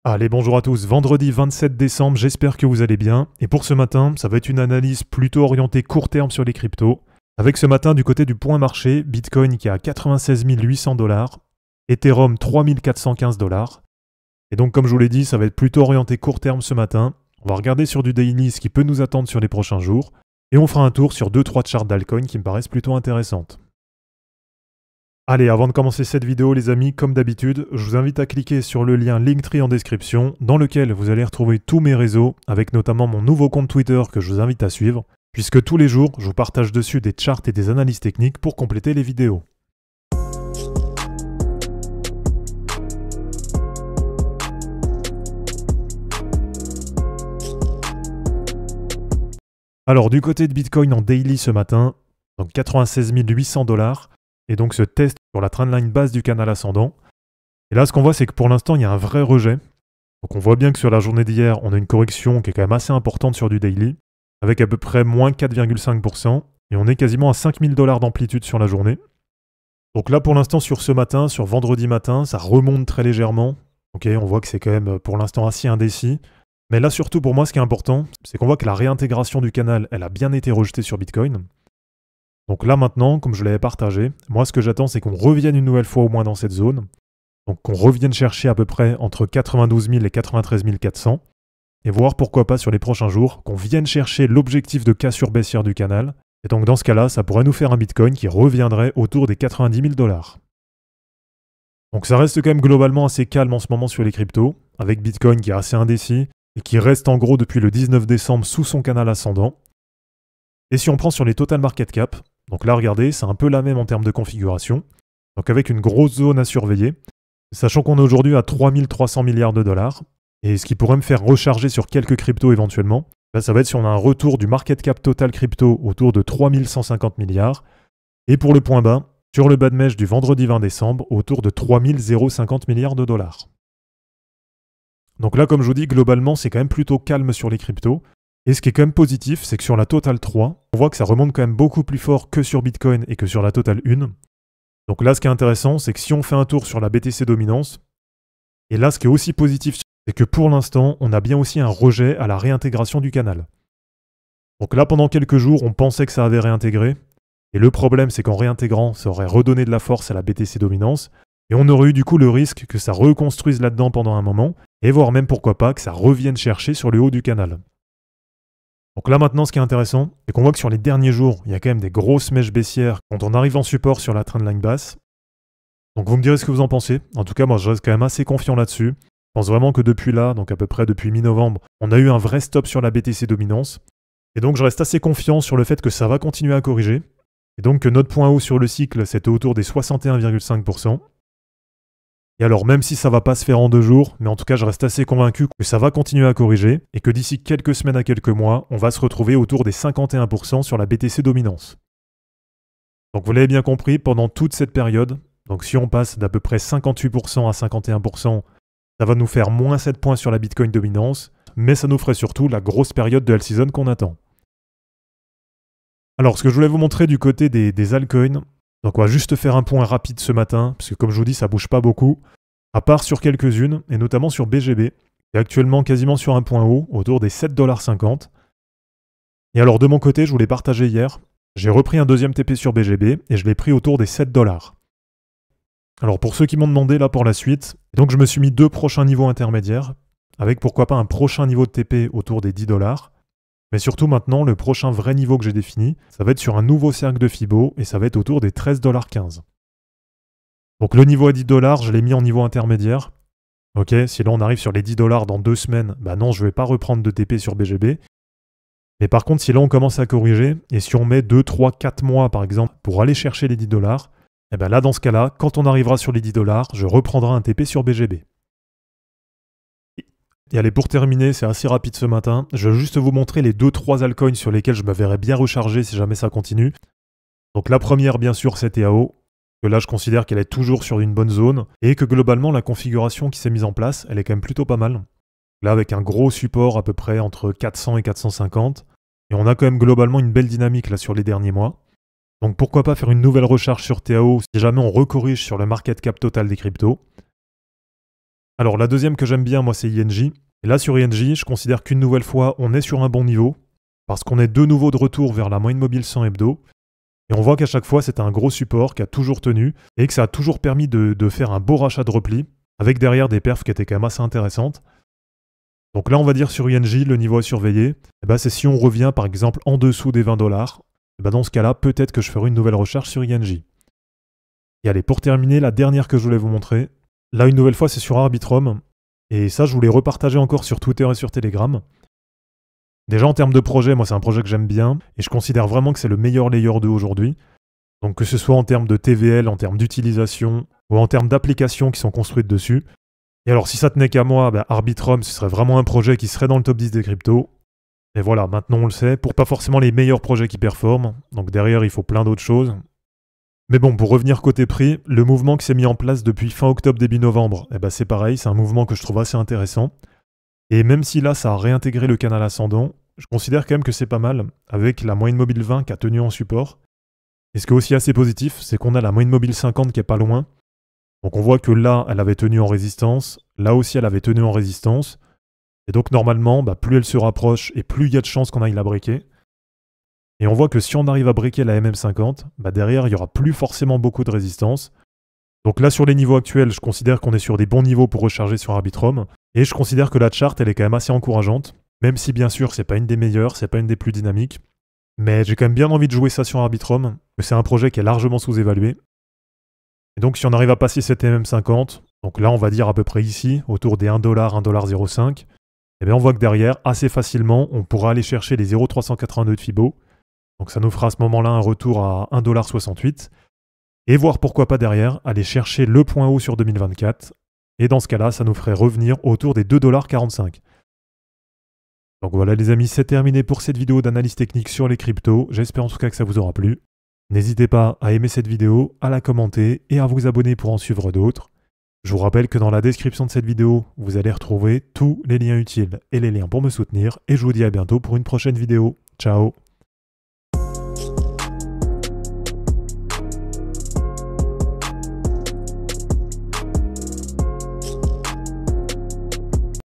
Allez, bonjour à tous, vendredi 27 décembre, j'espère que vous allez bien. Et pour ce matin, ça va être une analyse plutôt orientée court terme sur les cryptos. Avec ce matin, du côté du point marché, Bitcoin qui est à 96 800 $, Ethereum 3 415 $. Et donc, comme je vous l'ai dit, ça va être plutôt orienté court terme ce matin. On va regarder sur du daily ce qui peut nous attendre sur les prochains jours. Et on fera un tour sur 2-3 charts d'altcoins qui me paraissent plutôt intéressantes. Allez, avant de commencer cette vidéo les amis, comme d'habitude, je vous invite à cliquer sur le lien Linktree en description, dans lequel vous allez retrouver tous mes réseaux, avec notamment mon nouveau compte Twitter que je vous invite à suivre, puisque tous les jours, je vous partage dessus des charts et des analyses techniques pour compléter les vidéos. Alors, du côté de Bitcoin en daily ce matin, donc 96 800 $, et donc ce test sur la trendline basse du canal ascendant. Et là, ce qu'on voit, c'est que pour l'instant, il y a un vrai rejet. Donc on voit bien que sur la journée d'hier, on a une correction qui est quand même assez importante sur du daily, avec à peu près moins 4,5%, et on est quasiment à 5000 $ d'amplitude sur la journée. Donc là, pour l'instant, sur ce matin, sur vendredi matin, ça remonte très légèrement. Ok, on voit que c'est quand même pour l'instant assez indécis. Mais là, surtout pour moi, ce qui est important, c'est qu'on voit que la réintégration du canal, elle a bien été rejetée sur Bitcoin. Donc là maintenant, comme je l'avais partagé, moi ce que j'attends c'est qu'on revienne une nouvelle fois au moins dans cette zone. Donc qu'on revienne chercher à peu près entre 92 000 et 93 400. Et voir pourquoi pas sur les prochains jours qu'on vienne chercher l'objectif de cassure baissière du canal. Et donc dans ce cas-là, ça pourrait nous faire un Bitcoin qui reviendrait autour des 90 000 $. Donc ça reste quand même globalement assez calme en ce moment sur les cryptos, avec Bitcoin qui est assez indécis et qui reste en gros depuis le 19 décembre sous son canal ascendant. Et si on prend sur les total market cap, donc là, regardez, c'est un peu la même en termes de configuration. Donc avec une grosse zone à surveiller, sachant qu'on est aujourd'hui à 3300 milliards de dollars, et ce qui pourrait me faire recharger sur quelques cryptos éventuellement, là ça va être si on a un retour du market cap total crypto autour de 3150 milliards, et pour le point bas, sur le bas de mèche du vendredi 20 décembre, autour de 3050 milliards de dollars. Donc là, comme je vous dis, globalement, c'est quand même plutôt calme sur les cryptos. Et ce qui est quand même positif, c'est que sur la Total 3, on voit que ça remonte quand même beaucoup plus fort que sur Bitcoin et que sur la Total 1. Donc là, ce qui est intéressant, c'est que si on fait un tour sur la BTC dominance, et là, ce qui est aussi positif, c'est que pour l'instant, on a bien aussi un rejet à la réintégration du canal. Donc là, pendant quelques jours, on pensait que ça avait réintégré. Et le problème, c'est qu'en réintégrant, ça aurait redonné de la force à la BTC dominance. Et on aurait eu du coup le risque que ça reconstruise là-dedans pendant un moment, et voire même pourquoi pas que ça revienne chercher sur le haut du canal. Donc là maintenant, ce qui est intéressant, c'est qu'on voit que sur les derniers jours, il y a quand même des grosses mèches baissières quand on arrive en support sur la trendline basse. Donc vous me direz ce que vous en pensez. En tout cas, moi je reste quand même assez confiant là-dessus. Je pense vraiment que depuis là, donc à peu près depuis mi-novembre, on a eu un vrai stop sur la BTC dominance. Et donc je reste assez confiant sur le fait que ça va continuer à corriger. Et donc que notre point haut sur le cycle, c'était autour des 61,5%. Et alors même si ça va pas se faire en 2 jours, mais en tout cas je reste assez convaincu que ça va continuer à corriger et que d'ici quelques semaines à quelques mois, on va se retrouver autour des 51% sur la BTC dominance. Donc vous l'avez bien compris, pendant toute cette période, donc si on passe d'à peu près 58% à 51%, ça va nous faire moins 7 points sur la Bitcoin dominance, mais ça nous ferait surtout la grosse période de all-season qu'on attend. Alors ce que je voulais vous montrer du côté des altcoins, donc on va juste faire un point rapide ce matin, parce que comme je vous dis, ça bouge pas beaucoup, à part sur quelques-unes, et notamment sur BGB, qui est actuellement quasiment sur un point haut, autour des 7,50 $. Et alors de mon côté, je vous l'ai partagé hier, j'ai repris un deuxième TP sur BGB, et je l'ai pris autour des 7 $. Alors pour ceux qui m'ont demandé là pour la suite, donc je me suis mis 2 prochains niveaux intermédiaires, avec pourquoi pas un prochain niveau de TP autour des 10 $. Mais surtout maintenant, le prochain vrai niveau que j'ai défini, ça va être sur un nouveau cercle de Fibo et ça va être autour des 13,15 $. Donc le niveau à 10 $, je l'ai mis en niveau intermédiaire. Ok, si là on arrive sur les 10 $ dans 2 semaines, bah non, je ne vais pas reprendre de TP sur BGB. Mais par contre, si là on commence à corriger, et si on met 2, 3, 4 mois par exemple pour aller chercher les 10 $, et bien là dans ce cas-là, quand on arrivera sur les 10 $, je reprendrai un TP sur BGB. Et allez, pour terminer, c'est assez rapide ce matin, je vais juste vous montrer les 2-3 altcoins sur lesquels je me verrais bien recharger si jamais ça continue. Donc la première, bien sûr, c'est TAO, que là je considère qu'elle est toujours sur une bonne zone, et que globalement la configuration qui s'est mise en place, elle est quand même plutôt pas mal. Là avec un gros support à peu près entre 400 et 450, et on a quand même globalement une belle dynamique là sur les derniers mois. Donc pourquoi pas faire une nouvelle recharge sur TAO si jamais on recorrige sur le market cap total des cryptos. Alors la deuxième que j'aime bien, moi, c'est INJ. Et là, sur INJ, je considère qu'une nouvelle fois, on est sur un bon niveau, parce qu'on est de nouveau de retour vers la moyenne mobile 100 hebdo. Et on voit qu'à chaque fois, c'était un gros support qui a toujours tenu, et que ça a toujours permis de faire un beau rachat de repli, avec derrière des perfs qui étaient quand même assez intéressantes. Donc là, on va dire sur INJ, le niveau à surveiller, c'est si on revient par exemple en dessous des 20$, dans ce cas-là, peut-être que je ferai une nouvelle recherche sur INJ. Et allez, pour terminer, la dernière que je voulais vous montrer, là une nouvelle fois c'est sur Arbitrum, et ça je voulais repartager encore sur Twitter et sur Telegram. Déjà en termes de projet, moi c'est un projet que j'aime bien, et je considère vraiment que c'est le meilleur layer 2 aujourd'hui. Donc que ce soit en termes de TVL, en termes d'utilisation, ou en termes d'applications qui sont construites dessus. Et alors si ça tenait qu'à moi, Arbitrum ce serait vraiment un projet qui serait dans le top 10 des cryptos. Et voilà, maintenant on le sait, pour pas forcément les meilleurs projets qui performent, donc derrière il faut plein d'autres choses. Mais bon, pour revenir côté prix, le mouvement qui s'est mis en place depuis fin octobre, début novembre, c'est pareil, c'est un mouvement que je trouve assez intéressant. Et même si là, ça a réintégré le canal ascendant, je considère quand même que c'est pas mal, avec la moyenne mobile 20 qui a tenu en support. Et ce qui est aussi assez positif, c'est qu'on a la moyenne mobile 50 qui est pas loin. Donc on voit que là, elle avait tenu en résistance, là aussi elle avait tenu en résistance. Et donc normalement, plus elle se rapproche et plus il y a de chances qu'on aille la breaker. Et on voit que si on arrive à breaker la MM50, derrière, il n'y aura plus forcément beaucoup de résistance. Donc là, sur les niveaux actuels, je considère qu'on est sur des bons niveaux pour recharger sur Arbitrum. Et je considère que la chart, elle est quand même assez encourageante. Même si, bien sûr, c'est pas une des meilleures, c'est pas une des plus dynamiques. Mais j'ai quand même bien envie de jouer ça sur Arbitrum, que c'est un projet qui est largement sous-évalué. Et donc, si on arrive à passer cette MM50, donc là, on va dire à peu près ici, autour des 1$, 1,05$, on voit que derrière, assez facilement, on pourra aller chercher les 0,382 de Fibo. Donc ça nous fera à ce moment-là un retour à 1,68$. Et voir pourquoi pas derrière, aller chercher le point haut sur 2024. Et dans ce cas-là, ça nous ferait revenir autour des 2,45$. Donc voilà les amis, c'est terminé pour cette vidéo d'analyse technique sur les cryptos. J'espère en tout cas que ça vous aura plu. N'hésitez pas à aimer cette vidéo, à la commenter et à vous abonner pour en suivre d'autres. Je vous rappelle que dans la description de cette vidéo, vous allez retrouver tous les liens utiles et les liens pour me soutenir. Et je vous dis à bientôt pour une prochaine vidéo. Ciao!